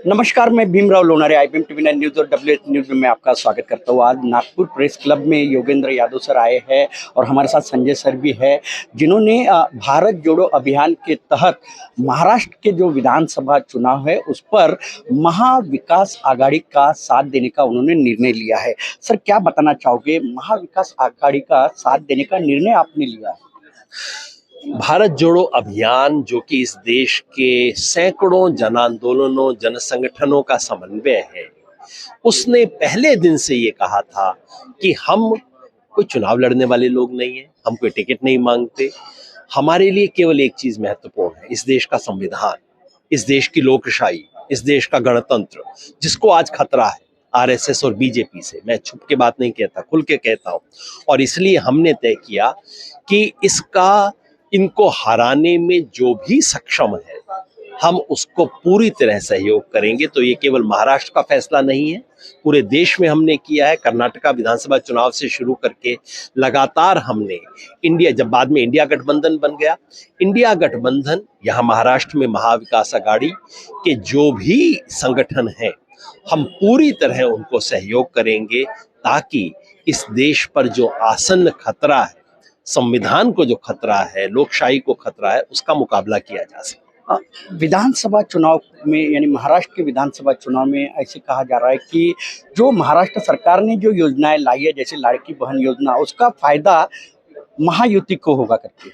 नमस्कार, मैं Bhimrao Lonare IBM TV 9 news और WH न्यूज़ में मैं आपका स्वागत करता हूँ। आज नागपुर प्रेस क्लब में योगेंद्र यादव सर आए हैं और हमारे साथ संजय सर भी है, जिन्होंने भारत जोड़ो अभियान के तहत महाराष्ट्र के जो विधानसभा चुनाव है उस पर महाविकास आघाड़ी का साथ देने का उन्होंने निर्णय लिया है। सर, क्या बताना चाहोगे, महाविकास आघाड़ी का साथ देने का निर्णय आपने लिया है? भारत जोड़ो अभियान जो कि इस देश के सैकड़ों जन आंदोलनों जन संगठनों का समन्वय है, उसने पहले दिन से ये कहा था कि हम कोई चुनाव लड़ने वाले लोग नहीं हैं, हम कोई टिकट नहीं मांगते। हमारे लिए केवल एक चीज महत्वपूर्ण है, इस देश का संविधान, इस देश की लोकशाही, इस देश का गणतंत्र, जिसको आज खतरा है आरएसएस और बीजेपी से। मैं छुप के बात नहीं कहता, खुल के कहता हूं। और इसलिए हमने तय किया कि इनको हराने में जो भी सक्षम है, हम उसको पूरी तरह सहयोग करेंगे। तो ये केवल महाराष्ट्र का फैसला नहीं है, पूरे देश में हमने किया है। कर्नाटका विधानसभा चुनाव से शुरू करके लगातार हमने जब बाद में इंडिया गठबंधन बन गया, इंडिया गठबंधन यहाँ महाराष्ट्र में महाविकास आघाड़ी के जो भी संगठन हैं, हम पूरी तरह उनको सहयोग करेंगे ताकि इस देश पर जो आसन्न खतरा है, संविधान को जो खतरा है, लोकशाही को खतरा है, उसका मुकाबला किया जा सके। विधानसभा चुनाव में, यानी महाराष्ट्र के विधानसभा चुनाव में ऐसे कहा जा रहा है कि जो महाराष्ट्र सरकार ने जो योजनाएं लाई है, जैसे लाड़की बहन योजना, उसका फायदा महायुति को होगा करके।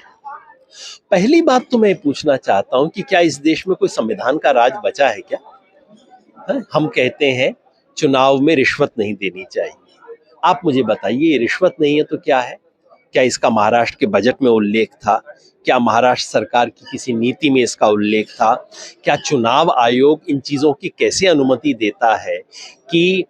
पहली बात तो मैं पूछना चाहता हूं कि क्या इस देश में कोई संविधान का राज बचा है क्या? हम कहते हैं चुनाव में रिश्वत नहीं देनी चाहिए। आप मुझे बताइए, ये रिश्वत नहीं है तो क्या है? क्या इसका महाराष्ट्र के बजट में उल्लेख था? क्या महाराष्ट्र सरकार की किसी नीति में इसका उल्लेख था? क्या चुनाव आयोग इन चीजों की कैसे अनुमति देता है कि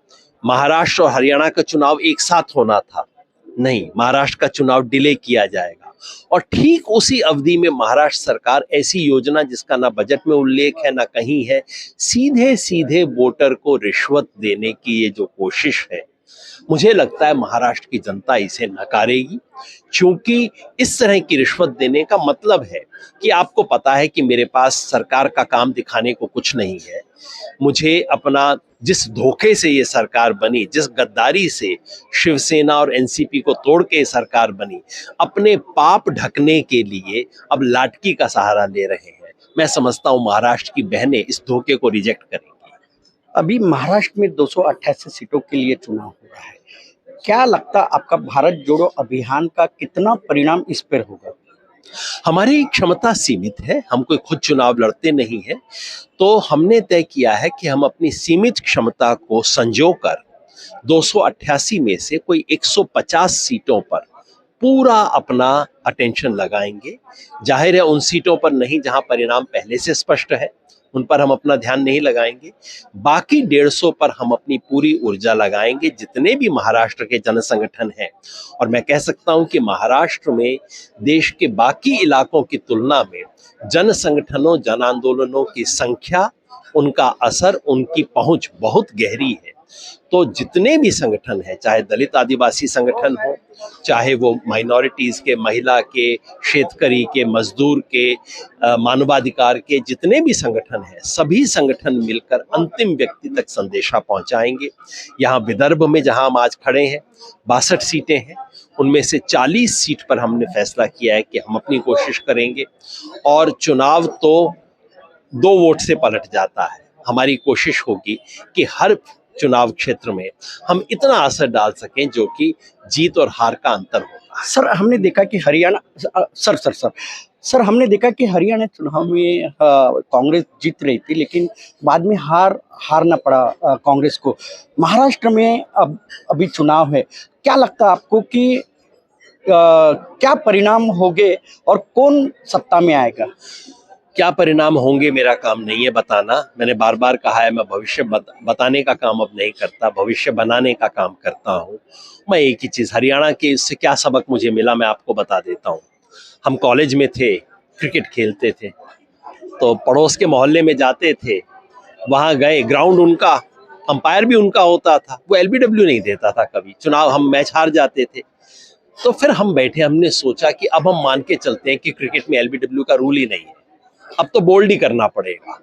महाराष्ट्र और हरियाणा का चुनाव एक साथ होना था? नहीं, महाराष्ट्र का चुनाव डिले किया जाएगा। और ठीक उसी अवधि में महाराष्ट्र सरकार ऐसी योजना जिसका ना बजट में उल्लेख है ना कहीं है, सीधे सीधे वोटर को रिश्वत देने की ये जो कोशिश है, मुझे लगता है महाराष्ट्र की जनता इसे नकारेगी। क्योंकि इस तरह की रिश्वत देने का मतलब है कि आपको पता है कि मेरे पास सरकार का काम दिखाने को कुछ नहीं है। मुझे अपना, जिस धोखे से ये सरकार बनी, जिस गद्दारी से शिवसेना और एनसीपी को तोड़ के सरकार बनी, अपने पाप ढकने के लिए अब लाटकी का सहारा ले रहे हैं। मैं समझता हूं महाराष्ट्र की बहनें इस धोखे को रिजेक्ट करेंगी। अभी महाराष्ट्र में 288 सीटों के लिए चुनाव हो रहा है। क्या लगता है आपका, भारत जोड़ो अभियान का कितना परिणाम इस पर होगा? हमारी क्षमता सीमित है, हम कोई खुद चुनाव लड़ते नहीं है, तो हमने तय किया है कि हम अपनी सीमित क्षमता को संजोकर 288 में से कोई 150 सीटों पर पूरा अपना अटेंशन लगाएंगे। जाहिर है उन सीटों पर नहीं जहां परिणाम पहले से स्पष्ट है, उन पर हम अपना ध्यान नहीं लगाएंगे। बाकी 150 पर हम अपनी पूरी ऊर्जा लगाएंगे, जितने भी महाराष्ट्र के जन संगठन हैं। और मैं कह सकता हूं कि महाराष्ट्र में देश के बाकी इलाकों की तुलना में जन संगठनों, जन आंदोलनों की संख्या, उनका असर, उनकी पहुंच बहुत गहरी है। तो जितने भी संगठन हैं, चाहे दलित आदिवासी संगठन हो, चाहे वो माइनॉरिटीज के, महिला के, शेतकरी के, मजदूर के, मानवाधिकार के जितने भी संगठन हैं, सभी संगठन मिलकर अंतिम व्यक्ति तक संदेशा पहुंचाएंगे। यहाँ विदर्भ में जहां हम आज खड़े हैं 62 सीटें हैं, उनमें से 40 सीट पर हमने फैसला किया है कि हम अपनी कोशिश करेंगे। और चुनाव तो 2 वोट से पलट जाता है। हमारी कोशिश होगी कि हर चुनाव क्षेत्र में हम इतना असर डाल सकें जो कि जीत और हार का अंतर होता है। सर, हमने देखा कि हमने देखा कि हरियाणा चुनाव में कांग्रेस जीत रही थी, लेकिन बाद में हारना पड़ा कांग्रेस को। महाराष्ट्र में अभी चुनाव है, क्या लगता है आपको कि क्या परिणाम होंगे और कौन सत्ता में आएगा? क्या परिणाम होंगे मेरा काम नहीं है बताना। मैंने बार बार कहा है, मैं भविष्य बताने का काम अब नहीं करता, भविष्य बनाने का काम करता हूँ। मैं एक ही चीज़, हरियाणा के इससे क्या सबक मुझे मिला मैं आपको बता देता हूँ। हम कॉलेज में थे, क्रिकेट खेलते थे, तो पड़ोस के मोहल्ले में जाते थे, वहाँ गए, ग्राउंड उनका, अंपायर भी उनका होता था, वो एलबीडब्ल्यू नहीं देता था कभी। चुनाव, हम मैच हार जाते थे, तो फिर हम बैठे, हमने सोचा कि अब हम मान के चलते हैं कि क्रिकेट में एलबीडब्ल्यू का रूल ही नहीं है, अब तो बोल्ड ही करना पड़ेगा।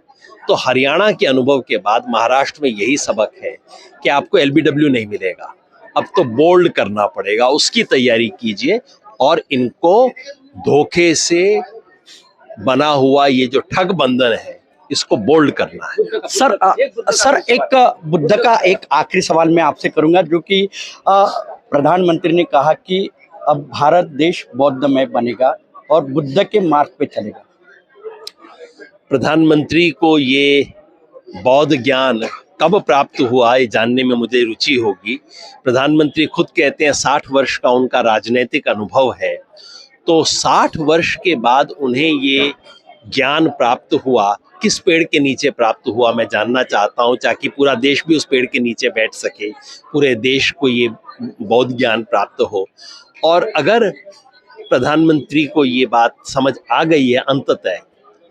तो हरियाणा के अनुभव के बाद महाराष्ट्र में यही सबक है कि आपको एलबीडब्ल्यू नहीं मिलेगा, अब तो बोल्ड करना पड़ेगा, उसकी तैयारी कीजिए। और इनको धोखे से बना हुआ ये जो ठग बंधन है, इसको बोल्ड करना है। सर एक बुद्ध का एक आखिरी सवाल मैं आपसे करूंगा, जो कि प्रधानमंत्री ने कहा कि अब भारत देश बौद्धमय बनेगा और बुद्ध के मार्ग पे चलेगा। प्रधानमंत्री को ये बौद्ध ज्ञान कब प्राप्त हुआ ये जानने में मुझे रुचि होगी। प्रधानमंत्री खुद कहते हैं 60 वर्ष का उनका राजनीतिक अनुभव है, तो 60 वर्ष के बाद उन्हें ये ज्ञान प्राप्त हुआ, किस पेड़ के नीचे प्राप्त हुआ, मैं जानना चाहता हूँ, ताकि पूरा देश भी उस पेड़ के नीचे बैठ सके, पूरे देश को ये बौद्ध ज्ञान प्राप्त हो। और अगर प्रधानमंत्री को ये बात समझ आ गई है अंततः,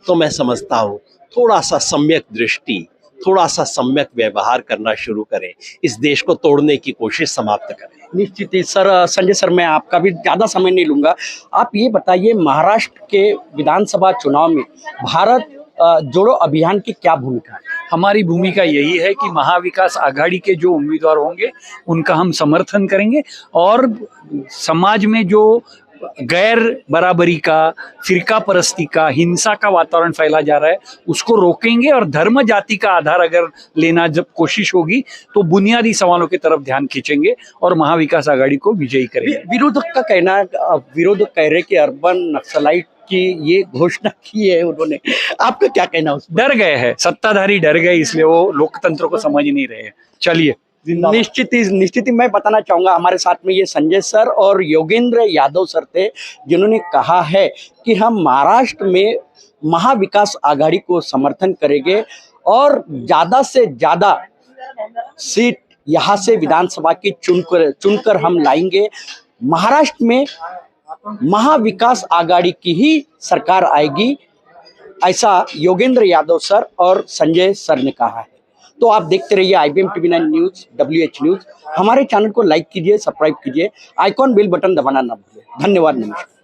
तो मैं समझता हूँ थोड़ा सा सम्यक दृष्टि, थोड़ा सा सम्यक व्यवहार करना शुरू करें, इस देश को तोड़ने की कोशिश समाप्त करें। निश्चित ही सर। संजय सर, मैं आपका भी ज़्यादा समय नहीं लूँगा। आप ये बताइए, महाराष्ट्र के विधानसभा चुनाव में भारत जोड़ो अभियान की क्या भूमिका है? हमारी भूमिका यही है कि महाविकास आघाड़ी के जो उम्मीदवार होंगे उनका हम समर्थन करेंगे, और समाज में जो गैर बराबरी का, फिरका परस्ती का, हिंसा का वातावरण फैला जा रहा है उसको रोकेंगे, और धर्म जाति का आधार अगर लेना जब कोशिश होगी तो बुनियादी सवालों की तरफ ध्यान खींचेंगे और महाविकास आघाड़ी को विजयी करेंगे। विरोधक का कहना, विरोधक कह रहे कि अर्बन नक्सलाइट की ये घोषणा की है उन्होंने, आपका क्या कहना उस पर? डर गए हैं, सत्ताधारी डर गए, इसलिए वो लोकतंत्र को समझ नहीं रहे हैं। चलिए, निश्चित ही मैं बताना चाहूंगा, हमारे साथ में ये संजय सर और योगेंद्र यादव सर थे, जिन्होंने कहा है कि हम महाराष्ट्र में महाविकास आघाड़ी को समर्थन करेंगे और ज्यादा से ज्यादा सीट यहाँ से विधानसभा की चुनकर हम लाएंगे। महाराष्ट्र में महाविकास आघाड़ी की ही सरकार आएगी, ऐसा योगेंद्र यादव सर और संजय सर ने कहा है। तो आप देखते रहिए IBM TV9 news, WH news. हमारे चैनल को लाइक कीजिए, सब्सक्राइब कीजिए, आइकॉन बेल बटन दबाना ना भूलिए। धन्यवाद, नमस्कार।